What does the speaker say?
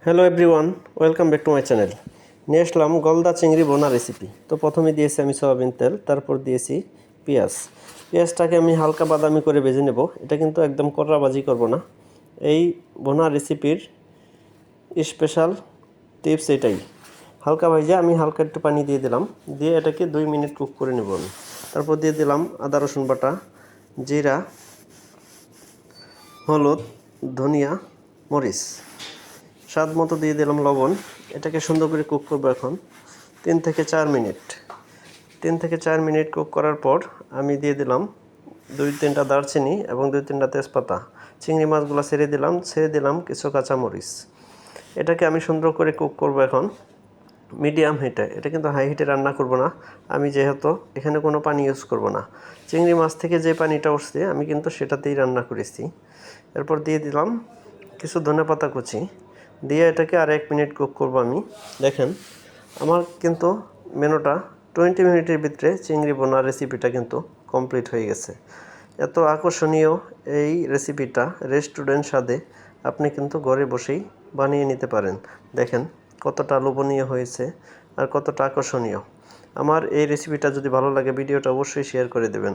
Hello everyone, welcome back to my channel. নিয়ে আসলাম গলদা চিংড়ি বোনা রেসিপি। তো প্রথমে দিয়েছি আমি সয়াবিন তেল, তারপর দিয়েছি পেঁয়াজটাকে আমি হালকা বাদামি করে ভেজে নেব। এটা কিন্তু একদম কড়া ভাজি করব না। এই বোনা রেসিপির স্পেশাল টিপস এটাই। হালকা ভেজে আমি হালকা একটু পানি দিয়ে দিলাম, দিয়ে এটাকে 2 মিনিট কুক করে নেব আমি। তারপর দিয়ে দিলাম আদা রসুন বাটা, জিরা, হলুদ, ধনিয়া, মরিচ, স্বাদ মতো দিয়ে দিলাম লবণ। এটাকে সুন্দর করে কুক করবো এখন 3 থেকে 4 মিনিট কুক করার পর আমি দিয়ে দিলাম 2-3টা দারচিনি এবং 2-3টা তেজপাতা। চিংড়ি মাছগুলো ছেড়ে দিলাম কিছু কাঁচামরিচ। এটাকে আমি সুন্দর করে কুক করব এখন মিডিয়াম হিটে। এটা কিন্তু হাই হিটে রান্না করব না, আমি যেহেতু এখানে কোনো পানি ইউজ করব না। চিংড়ি মাছ থেকে যে পানিটা উঠছে আমি কিন্তু সেটাতেই রান্না করেছি। এরপর দিয়ে দিলাম কিছু ধনেপাতা কুচি, দিয়ে এটাকে আর 1 মিনিট কুক করব আমি। দেখেন আমার কিন্তু মেনুটা 20 মিনিটের ভিতরে চিংড়ি বোনা রেসিপিটা কিন্তু কমপ্লিট হয়ে গেছে। এত আকর্ষণীয় এই রেসিপিটা রেস্টুরেন্ট স্বাদে আপনি কিন্তু ঘরে বসেই বানিয়ে নিতে পারেন। দেখেন কতটা লোভনীয় হয়েছে আর কতটা আকর্ষণীয়। আমার এই রেসিপিটা যদি ভালো লাগে ভিডিওটা অবশ্যই শেয়ার করে দেবেন।